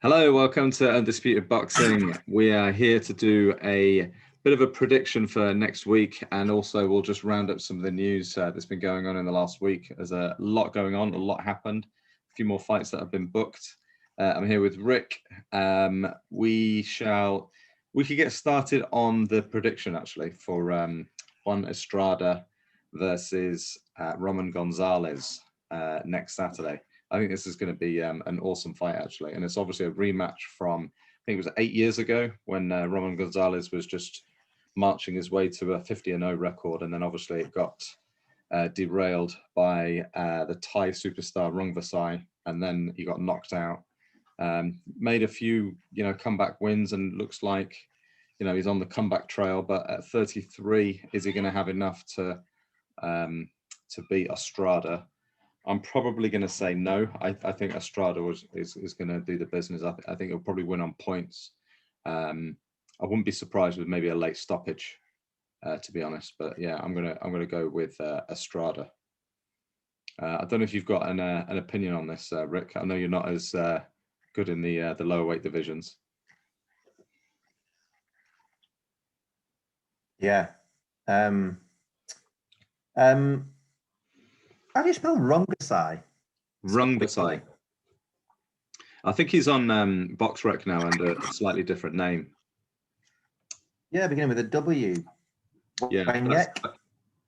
Hello, welcome to Undisputed Boxing. We are here to do a bit of a prediction for next week, and also we'll just round up some of the news that's been going on in the last week. There's a lot going on, a lot happened, a few more fights that have been booked. I'm here with Rick. We could get started on the prediction actually for Juan Estrada versus Roman Gonzalez next Saturday. I think this is going to be an awesome fight, actually. And it's obviously a rematch from, I think it was 8 years ago when Roman Gonzalez was just marching his way to a 50-0 record. And then obviously it got derailed by the Thai superstar Rungvisai. And then he got knocked out. Made a few, comeback wins, and looks like, he's on the comeback trail. But at 33, is he going to have enough to beat Estrada? I'm probably going to say no. I think Estrada is going to do the business. I think he'll probably win on points. I wouldn't be surprised with maybe a late stoppage, to be honest. But yeah, I'm gonna go with Estrada. I don't know if you've got an opinion on this, Rick. I know you're not as good in the lower weight divisions. Yeah. How do you spell Rungvisai? Rungvisai. I think he's on BoxRec now under a slightly different name. Yeah, beginning with a W. Yeah.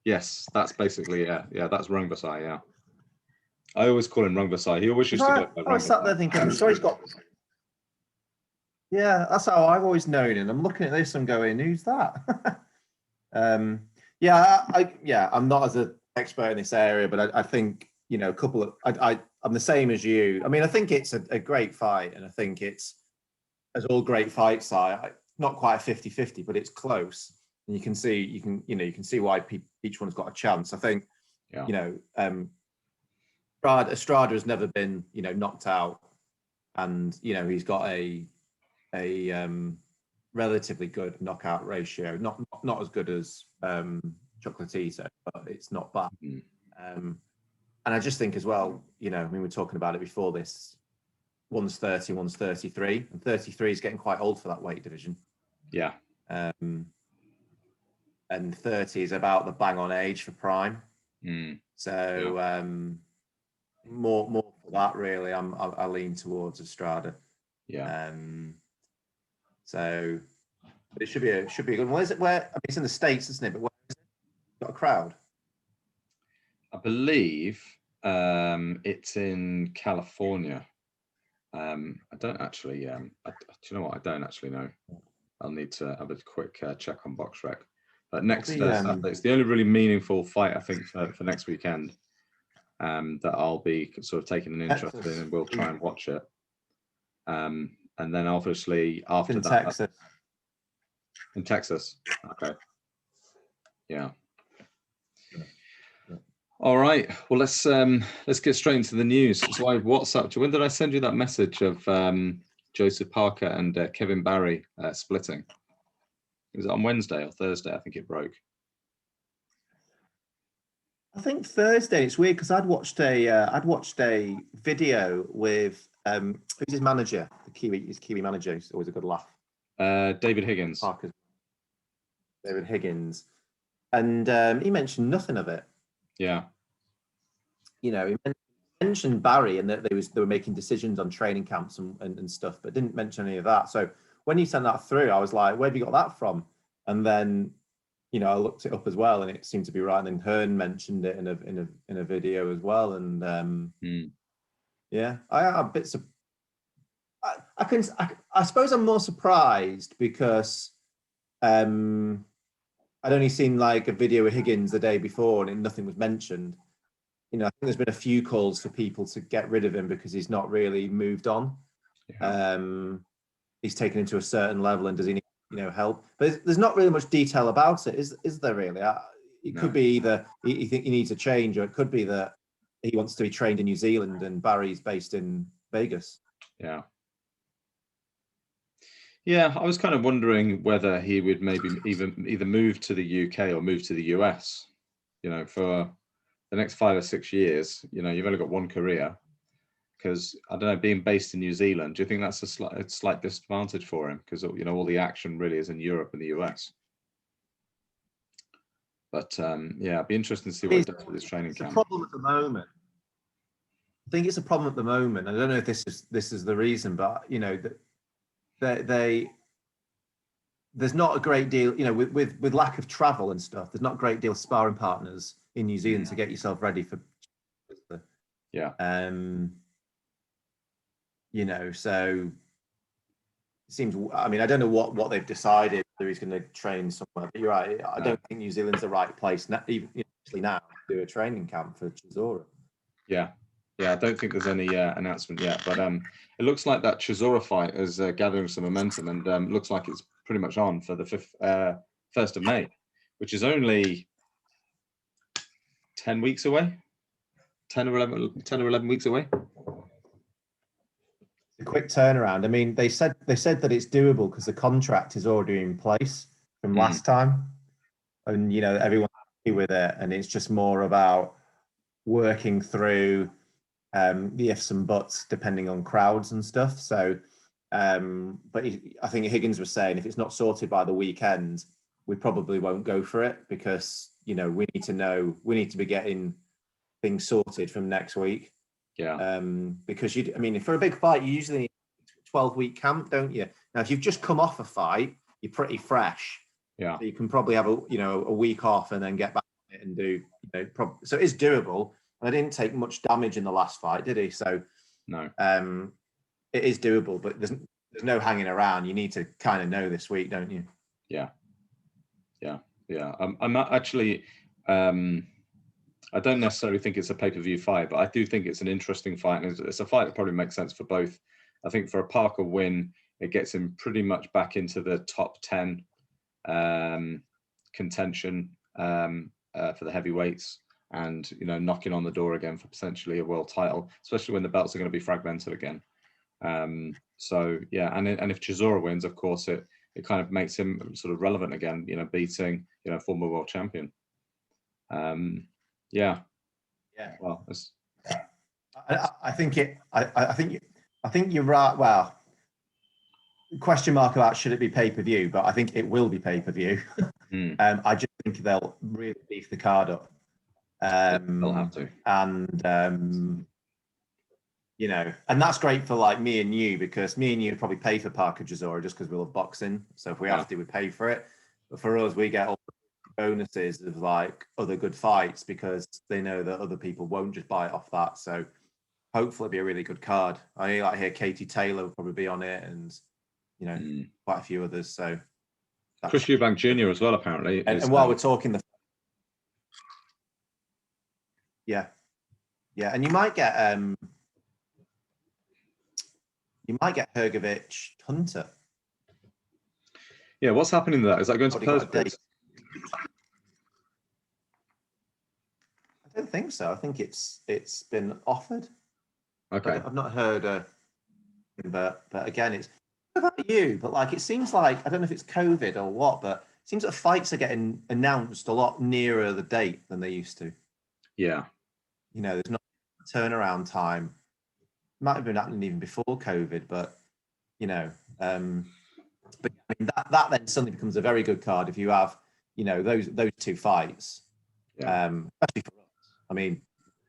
Yes, that's basically that's Rungvisai. Yeah. I always call him Rungvisai. He always used to go by Rungvisai. I was sat there thinking, I'm sure he's got. Yeah, that's how I've always known him. I'm looking at this and going, who's that? I'm not as an expert in this area, but I think, I'm the same as you. I mean, I think it's a great fight, and I think it's, as all great fights are, not quite 50-50, but it's close. And you can see why each one's got a chance. I think, Estrada has never been, knocked out, and he's got a relatively good knockout ratio. Not as good as Chocolatito, but it's not bad. And I just think as well, we were talking about it before this. One's 30, one's 33, and 33 is getting quite old for that weight division. Yeah. And 30 is about the bang on age for prime. So more for that really. I lean towards Estrada. Yeah. So but it should be a good one. Where is it? It's in the States, isn't it? But where is it? Got a crowd. I believe it's in California. I don't actually. Do you know what? I don't actually know. I'll need to have a quick check on BoxRec. But next Saturday, it's the only really meaningful fight I think for next weekend that I'll be sort of taking an interest in, and we'll try and watch it. And then obviously after that, Texas. In Texas, okay, yeah. All right. Well, let's get straight into the news. So I WhatsApped you. When did I send you that message of Joseph Parker and Kevin Barry splitting? It was on Wednesday or Thursday. I think it broke. I think Thursday. It's weird because I'd watched a video with who's his manager, his Kiwi manager. He's always a good laugh. David Higgins. Parker's David Higgins, and he mentioned nothing of it. Yeah. He mentioned Barry and that they were making decisions on training camps and stuff, but didn't mention any of that. So when you sent that through, I was like, where have you got that from? And then, I looked it up as well, and it seemed to be right. And then Hearn mentioned it in a video as well. And I have bits of. I suppose I'm more surprised because I'd only seen like a video of Higgins the day before, and nothing was mentioned. I think there's been a few calls for people to get rid of him because he's not really moved on. Yeah. He's taken him to a certain level, and does he need, help? But there's not really much detail about it, is there really? It could be either he think he needs a change, or it could be that he wants to be trained in New Zealand and Barry's based in Vegas. Yeah. Yeah, I was kind of wondering whether he would maybe either move to the UK or move to the US, for the next 5 or 6 years. You've only got one career. because I don't know, being based in New Zealand, do you think that's a slight disadvantage for him? Because, you know, all the action really is in Europe and the US. But yeah, it'd be interesting to see what he does with his training camp. It's a problem at the moment. I think it's a problem at the moment. I don't know if this is the reason, but you know, there's not a great deal, you know, with lack of travel and stuff. There's not a great deal of sparring partners in New Zealand to get yourself ready for. Yeah. You know, so it seems. I mean, I don't know what they've decided, whether he's going to train somewhere. But you're right. I don't think New Zealand's the right place now, even now, to do a training camp for Chisora. Yeah. Yeah, I don't think there's any announcement yet, but it looks like that Chisora fight is gathering some momentum, and looks like it's pretty much on for the 1st of May, which is only 10 weeks away, 10 or 11 weeks away. A quick turnaround. I mean, they said that it's doable because the contract is already in place from last time, and you know everyone's happy with it, and it's just more about working through the ifs and buts depending on crowds and stuff. So, but I think Higgins was saying if it's not sorted by the weekend, we probably won't go for it because you know we need to be getting things sorted from next week. Yeah. Because I mean, for a big fight, you usually need a 12-week camp, don't you? Now, if you've just come off a fight, you're pretty fresh. Yeah. So you can probably have a week off and then get back on it and do, you know, so it is doable. And I didn't take much damage in the last fight, did he? So no. It is doable, but there's no hanging around. You need to kind of know this week, don't you? Yeah. Yeah. Yeah. I'm actually. I don't necessarily think it's a pay-per-view fight, but I do think it's an interesting fight, and it's a fight that probably makes sense for both. I think for a Parker win, it gets him pretty much back into the top 10 contention for the heavyweights, and you know, knocking on the door again for potentially a world title, especially when the belts are going to be fragmented again. So yeah, and if Chisora wins, of course, it kind of makes him sort of relevant again. You know, beating former world champion. Yeah. Well, I think you're right. Well, question mark about should it be pay-per-view, but I think it will be pay-per-view. I just think they'll really beef the card up. They'll have to. And you know, and that's great for like me and you, because me and you would probably pay for Parker Chisora just because we love boxing. So if we have to, we pay for it. But for us, we get all bonuses of like other good fights because they know that other people won't just buy it off that. So hopefully it'll be a really good card. I like hear Katie Taylor will probably be on it, and you know, quite a few others. So Chris Eubank Jr. as well, apparently. And while we're talking, yeah, and you might get Hrgovic Hunter. Yeah, what's happening there? Is that going to Thursday? I don't think so. I think it's been offered. Okay. I've not heard, but again, it's about you. But like, it seems like I don't know if it's COVID or what, but it seems that fights are getting announced a lot nearer the date than they used to. Yeah. You know, there's not turnaround time. Might have been happening even before COVID, but you know, but I mean that then suddenly becomes a very good card if you have, you know, those two fights. Yeah. Especially for us. I mean,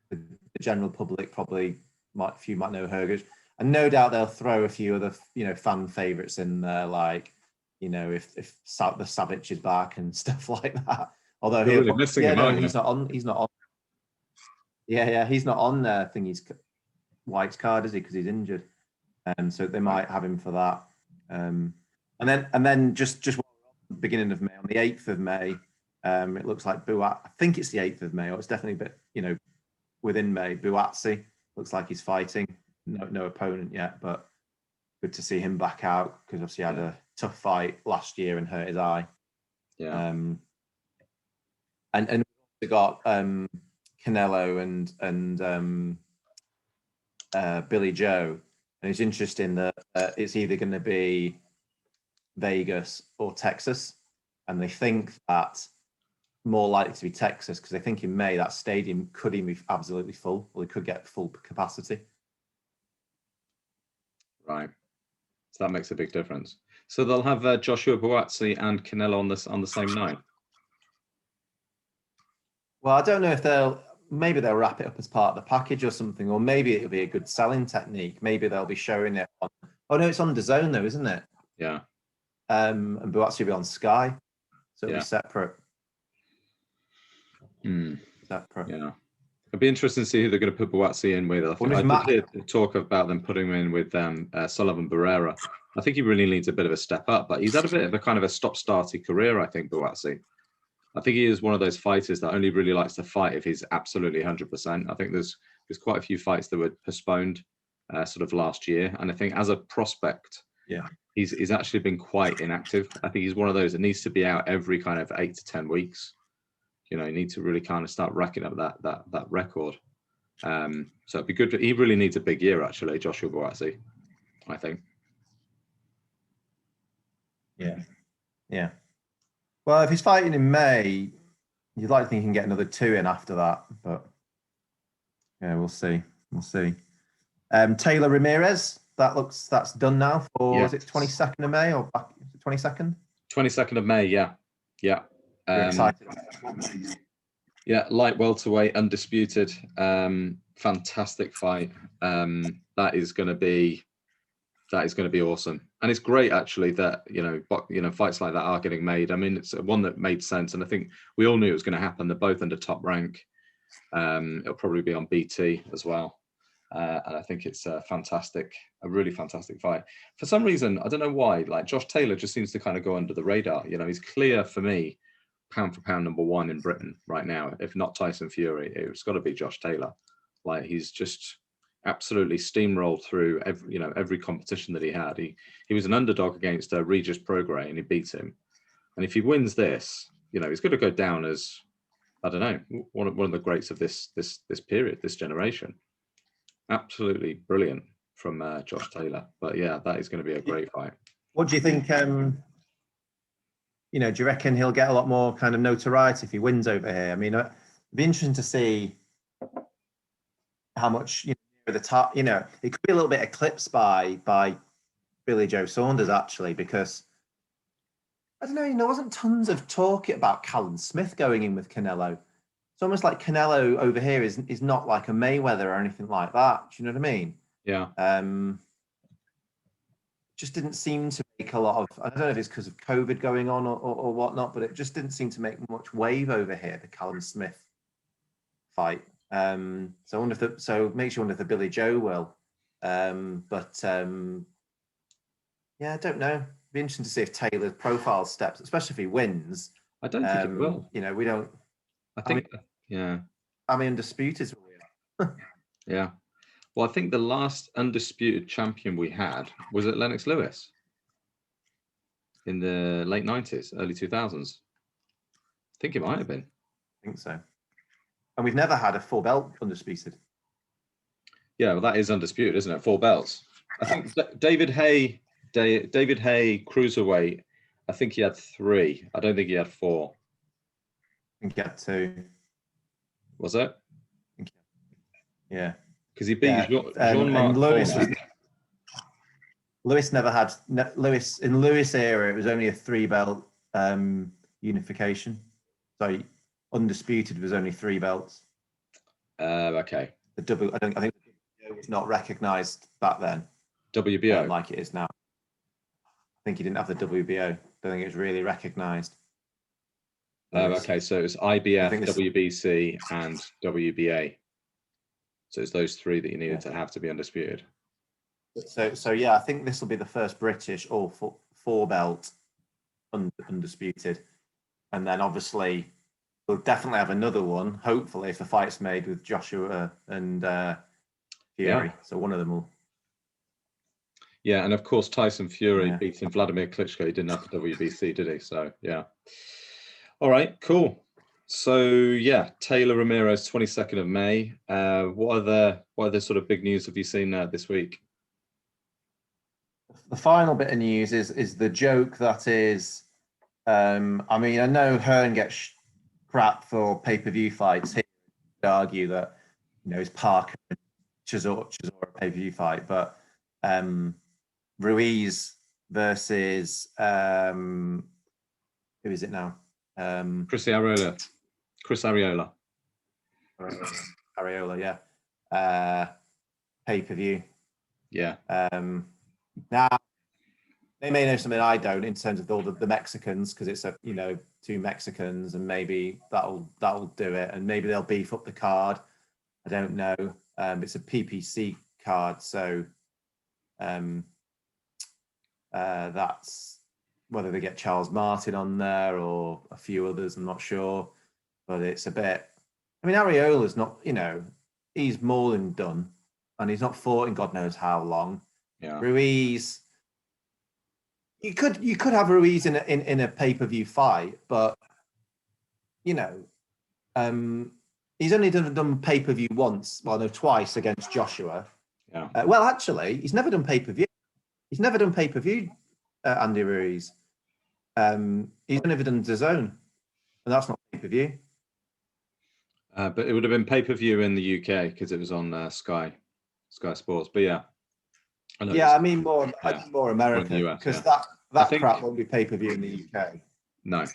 the general public probably might know Hrgovic, and no doubt they'll throw a few other, you know, fan favorites in there, like, you know, if the Savage is back and stuff like that. Although really missing him, he's not on. He's not on. Yeah, he's not on there. Thingy's White's card, is he? Because he's injured, and so they might have him for that. And then just beginning of May, on the 8th of May, it looks like Buat. I think it's the 8th of May, or it's definitely a bit, you know, within May. Buatsi looks like he's fighting. No opponent yet, but good to see him back out because obviously he had a tough fight last year and hurt his eye. Yeah. And we got Canelo and Billy Joe, and it's interesting that it's either going to be Vegas or Texas, and they think that more likely to be Texas because they think in May that stadium could even be absolutely full, or they could get full capacity. Right. So that makes a big difference. So they'll have Joshua Buatsi and Canelo on the same night. Well, I don't know if maybe they'll wrap it up as part of the package or something, or maybe it'll be a good selling technique. Maybe they'll be showing it on. Oh no, it's on DAZN though, isn't it? Yeah. And Buatsi will be on Sky, so it'll be separate. Separate. Yeah. It'd be interesting to see who they're going to put Buatsi in with. I did hear talk about them putting him in with Sullivan Barrera. I think he really needs a bit of a step up, but he's had a bit of a kind of a stop-starty career, I think, Buatsi. I think he is one of those fighters that only really likes to fight if he's absolutely 100%. I think there's quite a few fights that were postponed sort of last year. And I think as a prospect, he's actually been quite inactive. I think he's one of those that needs to be out every kind of 8 to 10 weeks. You know, you need to really kind of start racking up that record. So it'd be good. He really needs a big year, actually, Joshua Buatsi, I think. Yeah. Well, if he's fighting in May, you'd like to think he can get another 2 in after that, but yeah, we'll see. Taylor Ramirez, that's done now for is it 22nd of May or 22nd? 22nd of May, yeah. Excited. Yeah, light welterweight, undisputed, fantastic fight. That is going to be awesome, and it's great actually that fights like that are getting made. I mean, it's one that made sense, and I think we all knew it was going to happen. They're both under Top Rank. It'll probably be on BT as well, and I think it's a really fantastic fight. For some reason, I don't know why, like Josh Taylor just seems to kind of go under the radar. You know, he's clear for me, pound for pound #1 in Britain right now. If not Tyson Fury, it's got to be Josh Taylor. Like, he's just absolutely steamrolled through every competition that he had. He was an underdog against Regis Prograis, and he beat him. And if he wins this, he's going to go down as, I don't know, one of the greats of this period, this generation. Absolutely brilliant from Josh Taylor. But yeah, that is going to be a great fight. What do you think? Do you reckon he'll get a lot more kind of notoriety if he wins over here? I mean, it'd be interesting to see how much the top. It could be a little bit eclipsed by Billy Joe Saunders actually, because I don't know. There wasn't tons of talk about Callum Smith going in with Canelo. It's almost like Canelo over here is not like a Mayweather or anything like that. Do you know what I mean? Yeah. Just didn't seem to make a lot of. I don't know if it's because of COVID going on or whatnot, but it just didn't seem to make much wave over here. The Callum Smith fight. So I wonder it makes you wonder if the Billy Joe will. Yeah, I don't know. It'd be interesting to see if Taylor's profile steps, especially if he wins. I don't think it will. We don't. I think, I mean, undisputed. Yeah. Well, I think the last undisputed champion we had was at Lennox Lewis in the late 90s, early 2000s. I think it might have been. I think so. And we've never had a 4 belt undisputed. Yeah, well, that is undisputed, isn't it? 4 belts. I think David Hay, cruiserweight, I think he had 3. I don't think he had 4. I think he had 2. Was it? Yeah. Because he beat Jean-Marc Lewis never had. In Lewis era, it was only a 3 belt unification. So undisputed was only 3 belts. Okay. I think it was not recognised back then. WBO, like it is now. I think he didn't have the WBO. I don't think it was really recognised. Okay, so it was IBF, WBC, and WBA. So it's those 3 that you needed to have to be undisputed. So yeah, I think this will be the first British all 4 belt undisputed, and then obviously we'll definitely have another one. Hopefully, if the fight's made with Joshua and Fury, so one of them will. Yeah, and of course Tyson Fury beating Vladimir Klitschko. He didn't have the WBC, did he? So yeah. All right, cool. So yeah, Taylor Ramirez, 22nd of May. What other sort of big news have you seen this week? The final bit of news is the joke that is. I mean, I know Hearn gets crap for pay-per-view fights. He would argue that it's Parker and Chisora pay-per-view fight, but Ruiz versus who is it now? Chris Arreola. Areola, yeah. Pay-per-view. Yeah. Now they may know something I don't in terms of all the Mexicans, because it's a, you know, 2 Mexicans, and maybe that'll do it, and maybe they'll beef up the card. I don't know. It's a PPC card, so that's whether they get Charles Martin on there or a few others, I'm not sure. But it's a bit, I mean, Areola's not, you know, he's more than done, and he's not fought in God knows how long. Yeah. Ruiz, you could have Ruiz in a pay-per-view fight, but you know, he's only done pay-per-view once, well, no, twice against Joshua. Yeah. Well, actually, he's never done pay-per-view. He's never done pay-per-view, Andy Ruiz. He's never done DAZN, and that's not pay-per-view. But it would have been pay-per-view in the UK because it was on Sky Sports. But yeah. I mean more America, because that crap won't be pay-per-view in the UK. No.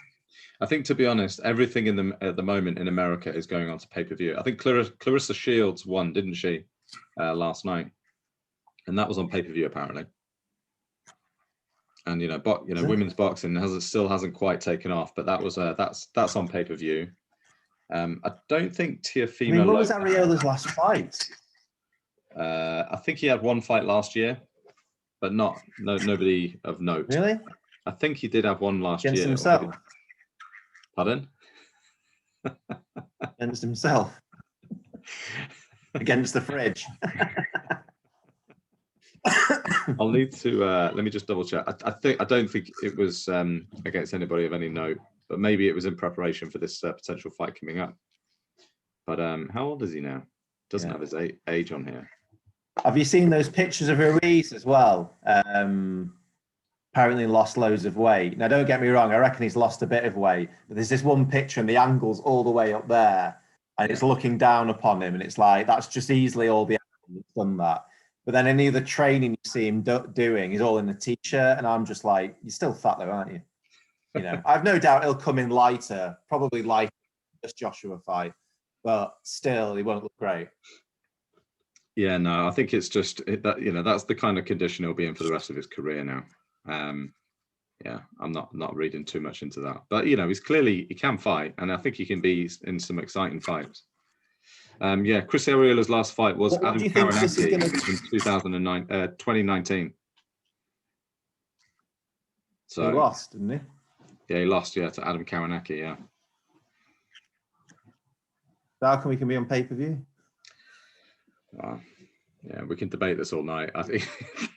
I think, to be honest, everything at the moment in America is going on to pay-per-view. I think Clarissa Shields won, didn't she, last night? And that was on pay-per-view apparently. And women's boxing still hasn't quite taken off, but that was that's on pay-per-view. I don't think Teofimo. I mean, what was Areola's last fight? I think he had one fight last year, but nobody of note. Really? I think he did have one last year. Against himself? Pardon? Against himself? Against the fridge? I'll need to let me just double check. I don't think it was against anybody of any note, but maybe it was in preparation for this potential fight coming up. But how old is he now? Doesn't have his age on here. Have you seen those pictures of Ruiz as well? Apparently lost loads of weight. Now, don't get me wrong, I reckon he's lost a bit of weight, but there's this one picture and the angle's all the way up there and it's looking down upon him, and it's like, that's just easily all the angle that's done that. But then any of the training you see him doing is all in a t-shirt, and I'm just like, you're still fat though, aren't you? You know, I've no doubt he'll come in lighter, probably lighter than this Joshua fight, but still, he won't look great. Yeah, no, I think it's just that, you know, that's the kind of condition he'll be in for the rest of his career now. Yeah, I'm not reading too much into that, but you know, he can fight, and I think he can be in some exciting fights. Yeah, Chris Arreola's last fight was Adam Karanaki in 2019. So he lost, didn't he? Yeah, he lost, to Adam Karanaki, yeah. So how come we can be on pay-per-view? Yeah, we can debate this all night. I think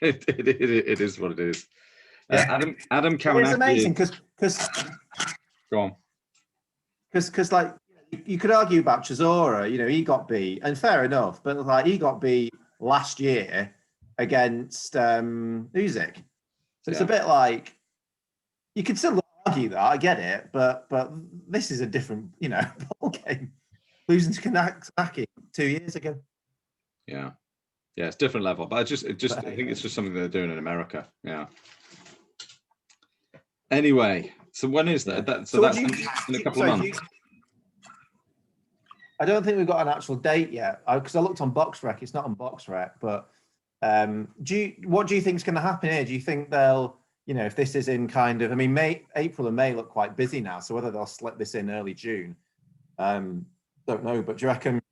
it is what it is. Adam Karanaki. It's amazing because go on. Because like, you could argue about Chisora, you know, he got beat, and fair enough, but like, he got beat last year against Usyk. So it's a bit like, you could still argue that, I get it, but this is a different, you know, ball game. Losing to Kanaki 2 years ago. Yeah, it's different level, but I think it's just something they're doing in America. Yeah. Anyway, so when is that? So that's in a couple of months. I don't think we've got an actual date yet, because I looked on BoxRec. It's not on BoxRec, but what do you think is going to happen here? Do you think they'll, you know, if this is in kind of, I mean, April and May look quite busy now, so whether they'll slip this in early June, don't know. But do you reckon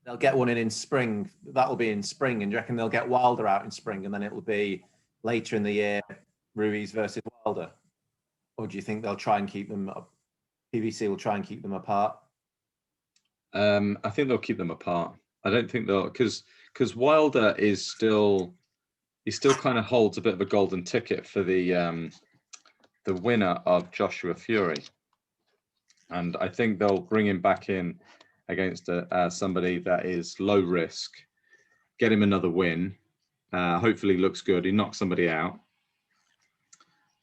they'll get one in spring? That'll be in spring, and do you reckon they'll get Wilder out in spring, and then it'll be later in the year, Ruiz versus Wilder? Or do you think they'll try and keep them up? PBC will try and keep them apart? I think they'll keep them apart. I don't think they'll, because Wilder is still kind of holds a bit of a golden ticket for the winner of Joshua Fury, and I think they'll bring him back in against somebody that is low risk, get him another win. Hopefully looks good. He knocks somebody out.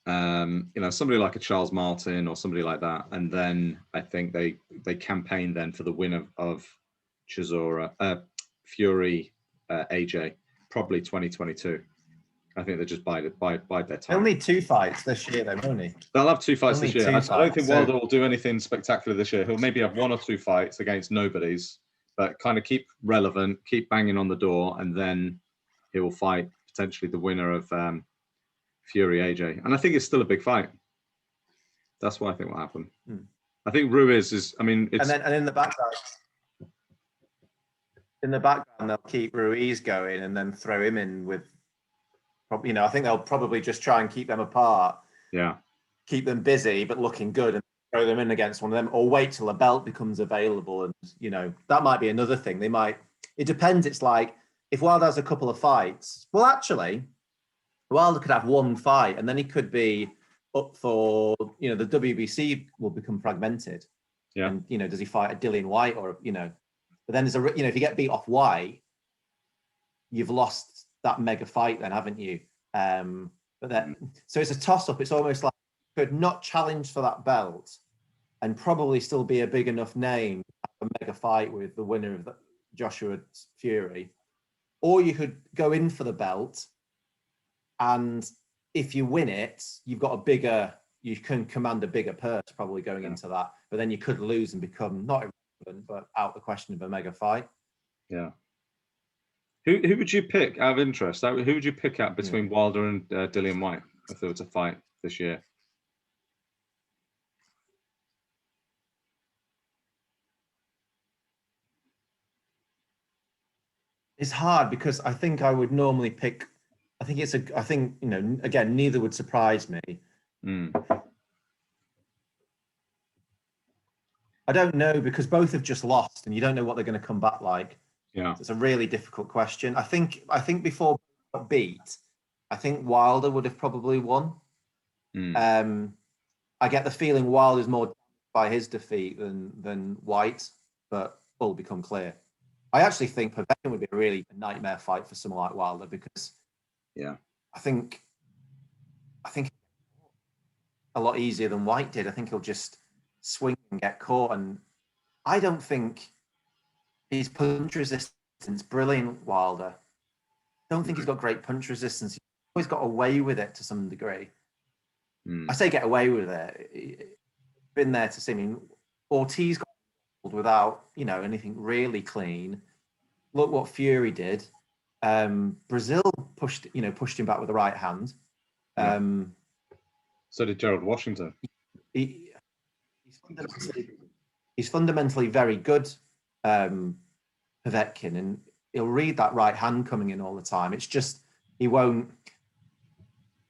You know, somebody like a Charles Martin or somebody like that, and then I think they campaign then for the win of Chisora, Fury, AJ, probably 2022. I think they just bide their time. They'll need 2 fights this year, though, won't he? They'll have 2 fights this year. I don't think Wilder so... will do anything spectacular this year. He'll maybe have 1 or 2 fights against nobodies, but kind of keep relevant, keep banging on the door, and then he will fight potentially the winner of Fury AJ. And I think it's still a big fight. That's what I think will happen. I think Ruiz is. I mean, it's and in the background. In the background, they'll keep Ruiz going and then throw him in with. You know, I think they'll probably just try and keep them apart. Yeah. Keep them busy but looking good, and throw them in against one of them, or wait till a belt becomes available. And you know, that might be another thing. They might. It depends. It's like if Wilder has a couple of fights. Well, actually, Wilder could have 1 fight, and then he could be up for. You know, the WBC will become fragmented. Yeah. And you know, does he fight a Dillian White or you know? But then there's a if you get beat off White, you've lost that mega fight, then haven't you? But then so it's a toss up. It's almost like you could not challenge for that belt, and probably still be a big enough name to have a mega fight with the winner of Joshua Fury, or you could go in for the belt, and if you win it, you've got a bigger. You can command a bigger purse probably going into that, but then you could lose and become not irrelevant, but out the question of a mega fight. Yeah. Who would you pick out of interest? Who would you pick out between Wilder and Dillian White if there was a fight this year? It's hard because I think I would normally pick. I think you know. Again, neither would surprise me. I don't know because both have just lost, and you don't know what they're going to come back like. Yeah, it's a really difficult question. I think before beat, I think Wilder would have probably won. I get the feeling Wilder's more by his defeat than White, but will become clear. I actually think Povetkin would be a really nightmare fight for someone like Wilder because, I think a lot easier than White did. I think he'll just swing and get caught, and I don't think his punch resistance brilliant. Wilder, don't think he's got great punch resistance. He's always got away with it to some degree. I say get away with it. Been there to see. I mean, Ortiz got without anything really clean. Look what Fury did. Brazil pushed him back with the right hand. So did Gerald Washington. He's fundamentally very good, Povetkin, and he'll read that right hand coming in all the time. It's just he'll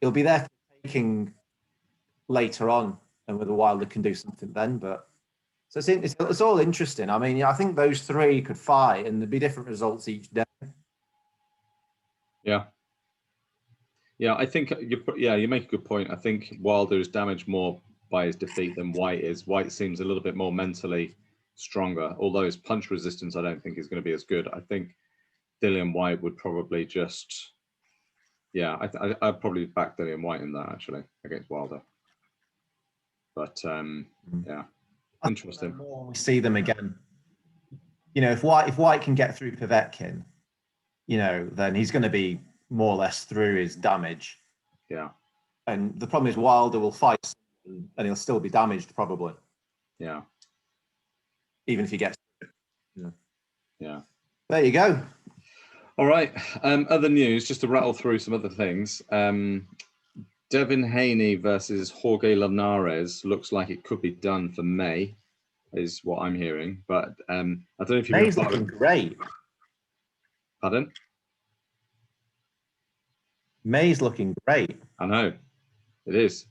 be there for taking later on, and with a Wilder can do something then. But so it's all interesting. I mean, I think those three could fight, and there'd be different results each day. Yeah, I think you make a good point. I think Wilder is damaged more by his defeat than White is. White seems a little bit more mentally stronger, although his punch resistance I don't think is going to be as good. I think Dillian White would probably just, I'd probably back Dillian White in that actually against Wilder. But interesting. When we see them again, if White can get through Povetkin, then he's going to be more or less through his damage. Yeah. And the problem is Wilder will fight and he'll still be damaged probably. Yeah. Even if he gets Yeah. There you go. All right. Other news, just to rattle through some other things. Devin Haney versus Jorge Linares looks like it could be done for May, is what I'm hearing. But I don't know if you've May's looking great. Pardon? May's looking great. I know. It is.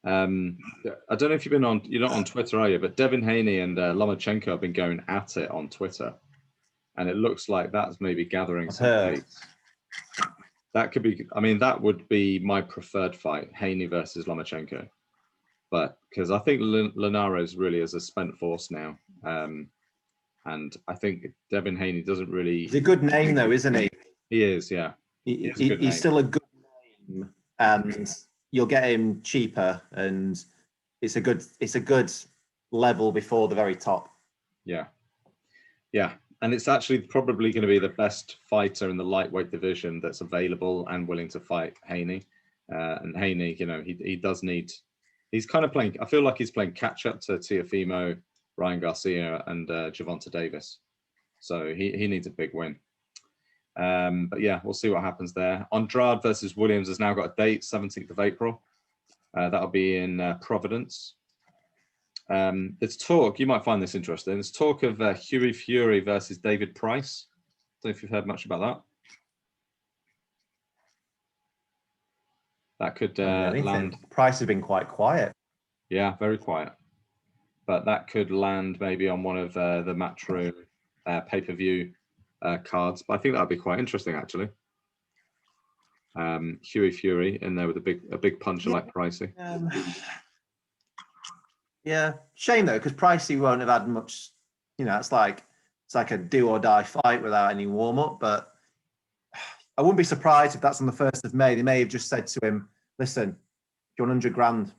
I don't know if you're not on Twitter, are you? But Devin Haney and Lomachenko have been going at it on Twitter. And it looks like that's maybe gathering some pace. That could be, that would be my preferred fight, Haney versus Lomachenko. But because I think Linares really is a spent force now. And I think Devin Haney doesn't really... He's a good name though, isn't he? He is, yeah. He's still a good name. And you'll get him cheaper, and it's a good level before the very top. Yeah. And it's actually probably going to be the best fighter in the lightweight division that's available and willing to fight Haney. And Haney, you know, he does need. He's kind of playing. I feel like he's playing catch up to Teofimo, Ryan Garcia, and Gervonta Davis. So he needs a big win. But yeah, we'll see what happens there. Andrade versus Williams has now got a date, 17th of April. That'll be in Providence. There's talk, you might find this interesting. There's talk of Hughie Fury versus David Price. Don't know if you've heard much about that. That could land. Price has been quite quiet. Yeah, very quiet. But that could land maybe on one of the Matchroom pay-per-view cards. But I think that would be quite interesting, actually. Hughie Fury in there with a big puncher like Pricey. Yeah, shame though, because Pricey won't have had much. You know, it's like a do or die fight without any warm up. But I wouldn't be surprised if that's on the 1st of May. They may have just said to him, "Listen, you want 100 grand,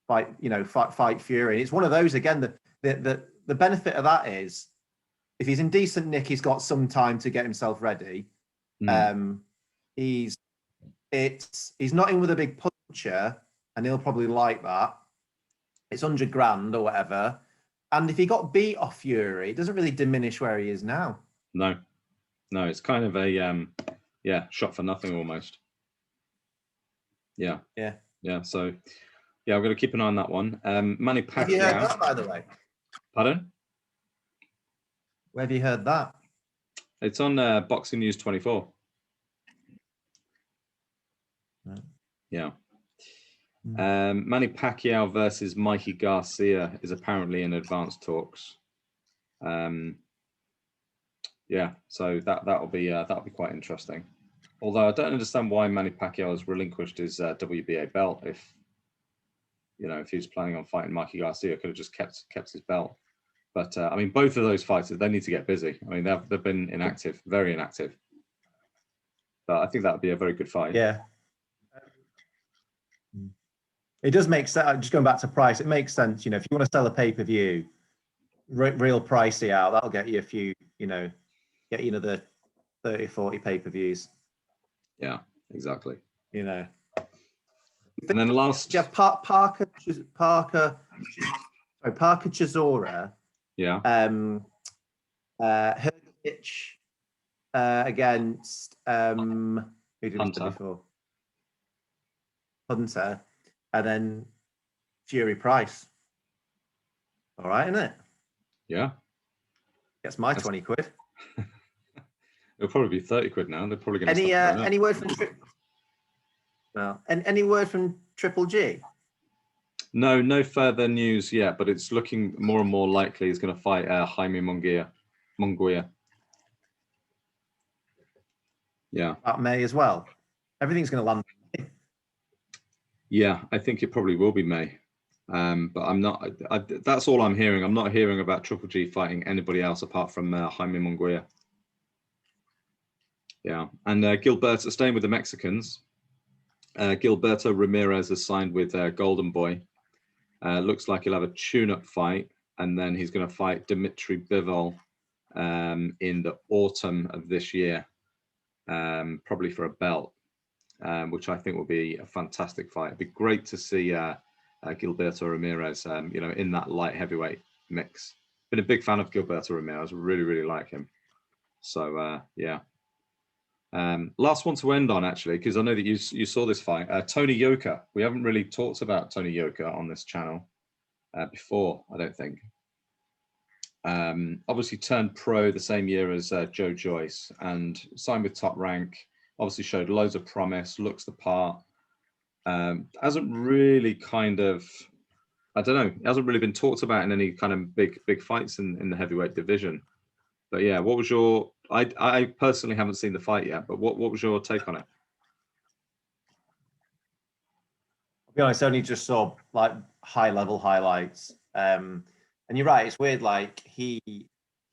fight. You know, fight Fury." And it's one of those again. The benefit of that is, if he's in decent nick, he's got some time to get himself ready. He's not in with a big puncher, and he'll probably like that. It's 100 grand or whatever. And if he got beat off Fury, it doesn't really diminish where he is now. No, it's kind of a shot for nothing almost. Yeah. So yeah, I'm going to keep an eye on that one. Manny Pacquiao. Have you heard that, by the way? Pardon? Where have you heard that? It's on Boxing News 24. Yeah. Manny Pacquiao versus Mikey Garcia is apparently in advanced talks. Yeah, so that'll be quite interesting. Although I don't understand why Manny Pacquiao has relinquished his WBA belt. If he was planning on fighting Mikey Garcia, could have just kept his belt. But I mean, both of those fighters, they need to get busy. I mean, they've been inactive, very inactive. But I think that would be a very good fight. Yeah. It does make sense. Just going back to price, it makes sense. You know, if you want to sell a pay-per-view, real pricey out, that'll get you a few, get you another 30, 40 pay-per-views. Yeah, exactly. You know. And then the last... Yeah, Parker Chisora. Yeah. Hughie against who did we say before? Hunter. And then Fury Price. All right, isn't it? Yeah. That's my 20 quid. It'll probably be 30 quid now. They're probably going to any word from any word from Triple G? No further news yet, but it's looking more and more likely he's going to fight Jaime Munguia. Yeah. That May as well. Everything's going to land. Yeah, I think it probably will be May. But I'm not. That's all I'm hearing. I'm not hearing about Triple G fighting anybody else apart from Jaime Munguia. Yeah, and Gilberto, staying with the Mexicans, Gilberto Ramirez has signed with Golden Boy. Looks like he'll have a tune-up fight, and then he's going to fight Dimitri Bivol in the autumn of this year, probably for a belt. Which I think will be a fantastic fight. It'd be great to see Gilberto Ramirez, in that light heavyweight mix. Been a big fan of Gilberto Ramirez. Really, really like him. So, yeah. Last one to end on, actually, because I know that you saw this fight. Tony Yoka. We haven't really talked about Tony Yoka on this channel before, I don't think. Obviously turned pro the same year as Joe Joyce and signed with Top Rank. Obviously showed loads of promise, looks the part. Hasn't really hasn't really been talked about in any kind of big fights in the heavyweight division. But yeah, what was your? I personally haven't seen the fight yet, but what was your take on it? I'll be honest, I only just saw like high level highlights. And you're right, it's weird. Like he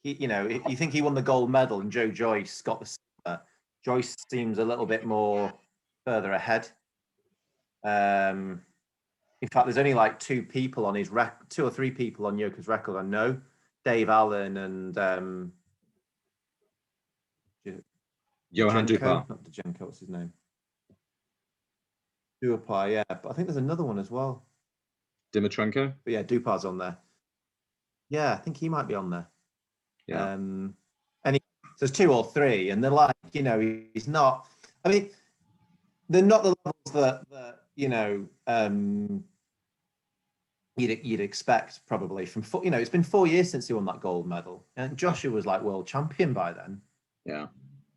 you think he won the gold medal and Joe Joyce got the silver. Joyce seems a little bit more further ahead. In fact, there's only like two or three people on Yoka's record I know, Dave Allen and Johan Dupar. Not Dajenko, what's his name? Dupar, yeah. But I think there's another one as well. Dimitrenko. But yeah, Dupar's on there. Yeah, I think he might be on there. Yeah. And so there's 2 or 3, and they're like, you know, he's not. I mean, they're not the levels that you know you'd expect probably from. You know, it's been 4 years since he won that gold medal, and Joshua was like world champion by then. Yeah.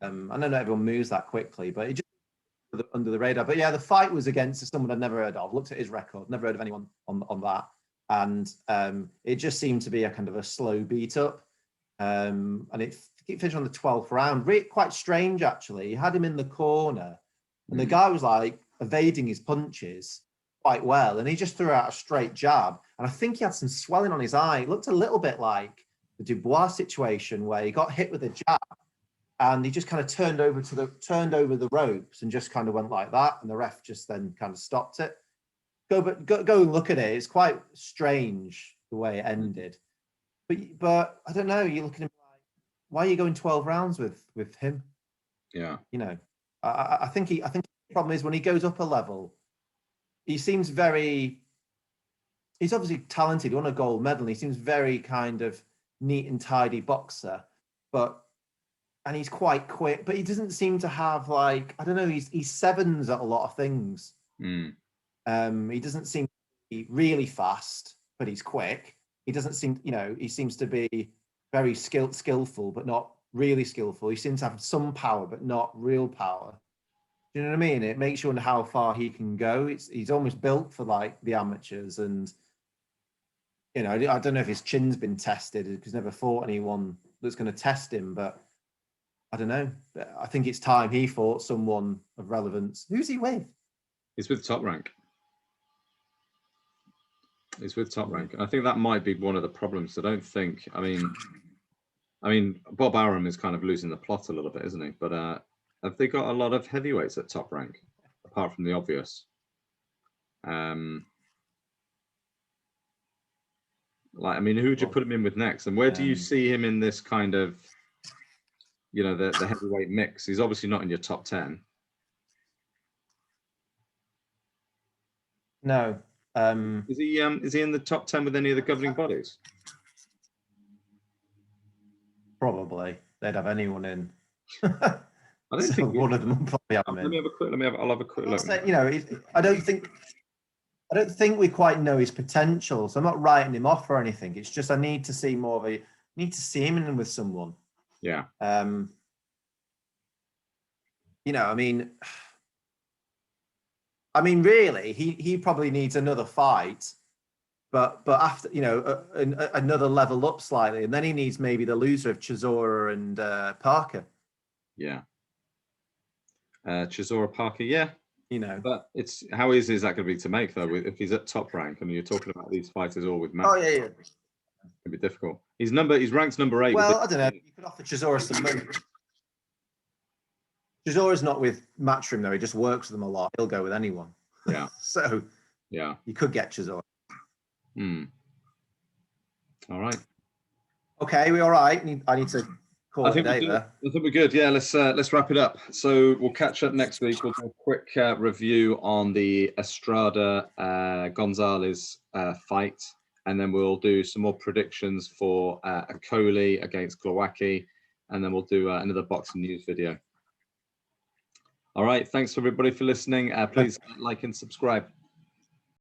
I know not everyone moves that quickly, but it just under the radar. But yeah, the fight was against someone I'd never heard of. Looked at his record, never heard of anyone on that, and it just seemed to be a kind of a slow beat up. And it finished on the 12th round. Quite strange, actually. He had him in the corner, and the guy was like evading his punches quite well, and he just threw out a straight jab. And I think he had some swelling on his eye. It looked a little bit like the Dubois situation where he got hit with a jab, and he just kind of turned over the ropes and just kind of went like that, and the ref just then kind of stopped it. Go and look at it. It's quite strange the way it ended. But I don't know. You look at him like, why are you going 12 rounds with him? Yeah. You know, I think the problem is when he goes up a level, he seems very. He's obviously talented. He won a gold medal. And he seems very kind of neat and tidy boxer, and he's quite quick. But he doesn't seem to have like, I don't know. He's sevens at a lot of things. He doesn't seem to be really fast, but he's quick. He doesn't seem, you know, he seems to be very skillful, but not really skillful. He seems to have some power, but not real power. Do you know what I mean? It makes you wonder how far he can go. He's almost built for like the amateurs, and you know, I don't know if his chin's been tested because he's never fought anyone that's going to test him, but I don't know. I think it's time he fought someone of relevance. Who's he with? He's with Top Rank. He's with Top Rank. I think that might be one of the problems. I don't think. I mean, Bob Arum is kind of losing the plot a little bit, isn't he? But have they got a lot of heavyweights at Top Rank, apart from the obvious? Like, I mean, who would you put him in with next? And where do you see him in this kind of, you know, the heavyweight mix? He's obviously not in your top 10. No. Is he in the top 10 with any of the governing bodies? Probably. They'd have anyone in. I don't think one of them will probably have him in. I'll have a quick look. You know, I don't think we quite know his potential. So I'm not writing him off or anything. It's just I need to see more of need to see him in with someone. Yeah. You know, I mean, really, he probably needs another fight, but after, you know, another level up slightly, and then he needs maybe the loser of Chisora and Parker. Yeah. Chisora Parker, yeah. You know, but it's how easy is that going to be to make though? If he's at Top Rank, and you're talking about these fighters all with matches. Oh yeah. It'd be difficult. He's ranked number 8. Well, I don't know. You could offer Chisora some money. Chisora's not with Matchroom though. He just works with them a lot. He'll go with anyone. Yeah. So yeah, you could get Chisora. All right. Okay, we all right? I need to call it a day there. I think we're good. Yeah, let's wrap it up. So we'll catch up next week. We'll do a quick review on the Estrada Gonzalez fight, and then we'll do some more predictions for Akoli against Glowacki, and then we'll do another boxing news video. All right. Thanks everybody for listening. Please like and subscribe.